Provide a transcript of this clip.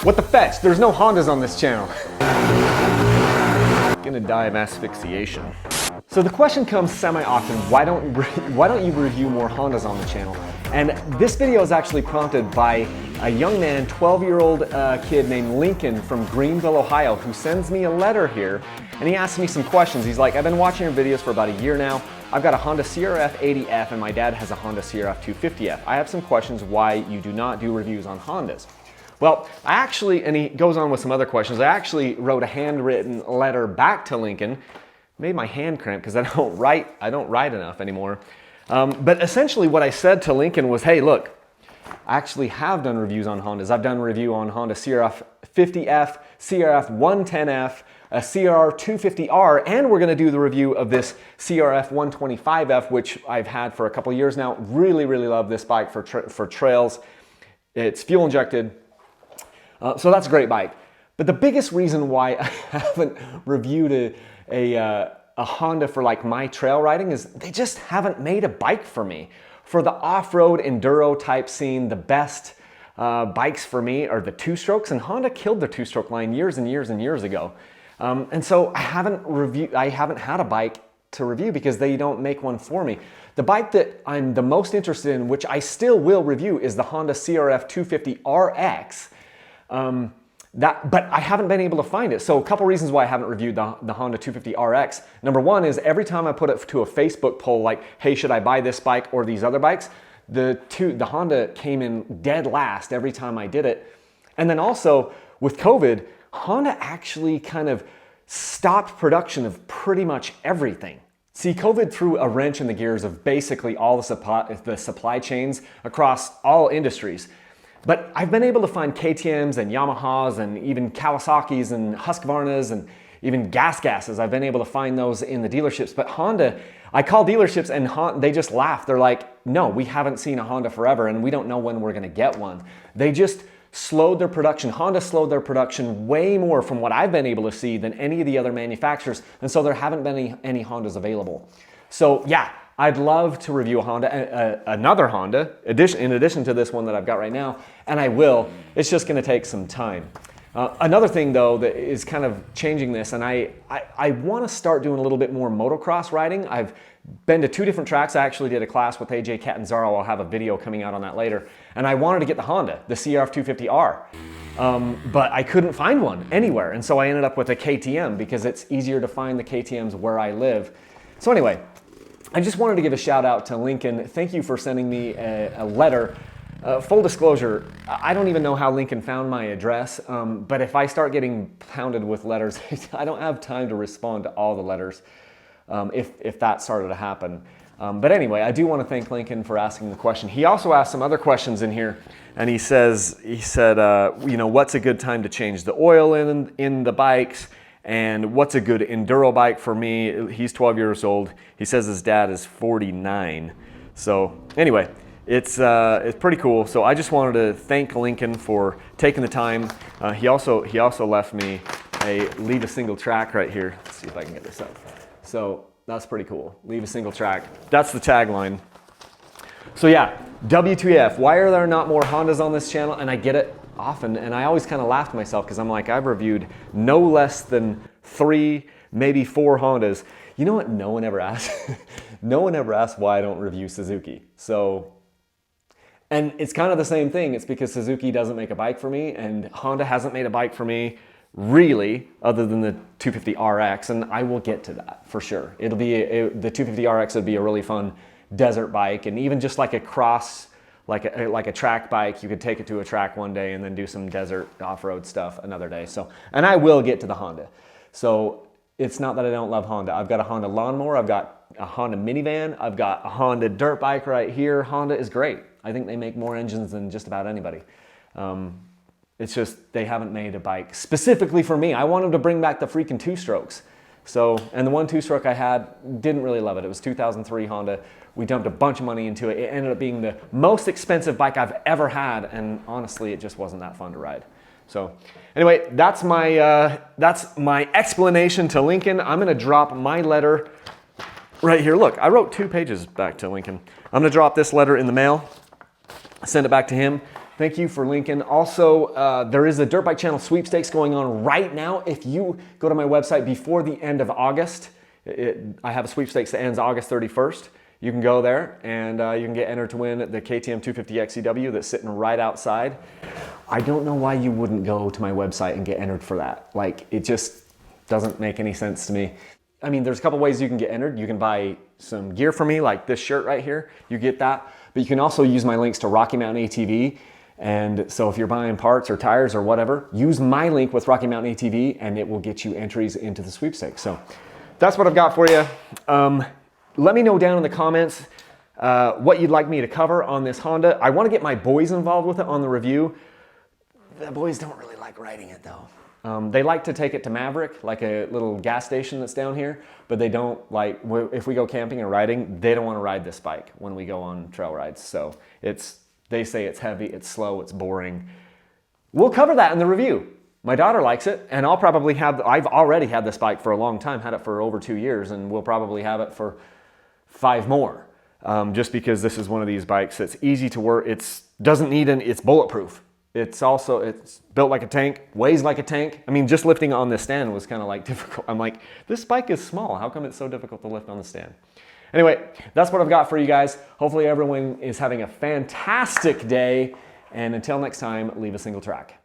What the fetch? There's no Hondas on this channel. Gonna die of asphyxiation. So the question comes semi-often, why don't you review more Hondas on the channel? And this video is actually prompted by a young man, 12-year-old kid named Lincoln from Greenville, Ohio, who sends me a letter here, and he asks me some questions. He's like, I've been watching your videos for about a year now. I've got a Honda CRF 80F and my dad has a Honda CRF 250F. I have some questions why you do not do reviews on Hondas. Well, and he goes on with some other questions. I actually wrote a handwritten letter back to Lincoln. Made my hand cramp because I don't write enough anymore. But essentially what I said to Lincoln was, hey, look, I actually have done reviews on Hondas. I've done a review on Honda CRF 50F, CRF 110F, a CR 250R, and we're gonna do the review of this CRF 125F, which I've had for a couple years now. Really, really love this bike for trails. It's fuel injected, so that's a great bike. But the biggest reason why I haven't reviewed a Honda for like my trail riding is they just haven't made a bike for me. For the off-road enduro type scene, the best bikes for me are the two-strokes, and Honda killed their two-stroke line years and years and years ago. And so I haven't had a bike to review because they don't make one for me. The bike that I'm the most interested in, which I still will review, is the Honda CRF 250RX. But I haven't been able to find it. So a couple reasons why I haven't reviewed the Honda 250RX. Number one is every time I put it to a Facebook poll like, hey, should I buy this bike or these other bikes? The Honda came in dead last every time I did it. And then also with COVID, Honda actually kind of stopped production of pretty much everything. See, COVID threw a wrench in the gears of basically all the supply chains across all industries. But I've been able to find KTMs and Yamahas and even Kawasaki's and Husqvarna's and even gases. I've been able to find those in the dealerships. But Honda, I call dealerships and they just laugh. They're like, no, we haven't seen a Honda forever and we don't know when we're gonna get one. They just slowed their production. Honda slowed their production way more from what I've been able to see than any of the other manufacturers. And so there haven't been any Hondas available. So yeah, I'd love to review a Honda, another Honda, in addition to this one that I've got right now, and I will. It's just gonna take some time. Another thing though that is kind of changing this, and I wanna start doing a little bit more motocross riding. I've been to 2 different tracks. I actually did a class with AJ Catanzaro. I'll have a video coming out on that later. And I wanted to get the Honda, the CRF 250R. But I couldn't find one anywhere. And so I ended up with a KTM because it's easier to find the KTMs where I live. So anyway, I just wanted to give a shout out to Lincoln. Thank you for sending me a letter. Full disclosure, I don't even know how Lincoln found my address, but if I start getting pounded with letters, I don't have time to respond to all the letters if that started to happen. But anyway, I do want to thank Lincoln for asking the question. He also asked some other questions in here, and he said, you know, what's a good time to change the oil in the bikes? And what's a good enduro bike for me? He's 12 years old. He says his dad is 49. So anyway, it's pretty cool. So I just wanted to thank Lincoln for taking the time. He also left me a leave a single track right here. Let's see if I can get this up. So that's pretty cool. Leave a single track. That's the tagline. So yeah, W2F. Why are there not more Hondas on this channel? And I get it often, and I always kind of laugh to myself because I'm like, I've reviewed no less than 3, maybe 4 Hondas. You know what? No one ever asks. No one ever asks why I don't review Suzuki. So, and it's kind of the same thing. It's because Suzuki doesn't make a bike for me, and Honda hasn't made a bike for me really, other than the 250RX, and I will get to that for sure. It'll be the 250RX would be a really fun desert bike, and even just like a cross, like a track bike, you could take it to a track one day and then do some desert off-road stuff another day. So, and I will get to the Honda. So it's not that I don't love Honda. I've got a Honda lawnmower, I've got a Honda minivan, I've got a Honda dirt bike right here. Honda is great. I think they make more engines than just about anybody. It's just they haven't made a bike specifically for me. I wanted to bring back the freaking 2-strokes. So, and the one 2-stroke I had, didn't really love it. It was 2003 Honda. We dumped a bunch of money into it. It ended up being the most expensive bike I've ever had, and honestly, it just wasn't that fun to ride. So anyway, that's my explanation to Lincoln. I'm gonna drop my letter right here. Look, I wrote 2 pages back to Lincoln. I'm gonna drop this letter in the mail, send it back to him, Thank you for linking. Also, there is a Dirt Bike Channel sweepstakes going on right now. If you go to my website before the end of August, I have a sweepstakes that ends August 31st. You can go there and you can get entered to win the KTM 250 XCW that's sitting right outside. I don't know why you wouldn't go to my website and get entered for that. Like, it just doesn't make any sense to me. I mean, there's a couple ways you can get entered. You can buy some gear for me, like this shirt right here. You get that. But you can also use my links to Rocky Mountain ATV. And so if you're buying parts or tires or whatever, use my link with Rocky Mountain ATV and it will get you entries into the sweepstakes. So that's what I've got for you. Let me know down in the comments what you'd like me to cover on this Honda. I want to get my boys involved with it on the review. The boys don't really like riding it though. They like to take it to Maverick, like a little gas station that's down here, but they don't like, if we go camping or riding, they don't want to ride this bike when we go on trail rides. So they say it's heavy, it's slow, it's boring. We'll cover that in the review. My daughter likes it, and I've already had this bike for a long time, had it for over 2 years, and we'll probably have it for 5 more. Just because this is one of these bikes that's easy to work, it's bulletproof. It's built like a tank, weighs like a tank. I mean, just lifting on this stand was kind of like difficult. I'm like, this bike is small. How come it's so difficult to lift on the stand? Anyway, that's what I've got for you guys. Hopefully everyone is having a fantastic day. And until next time, leave a single track.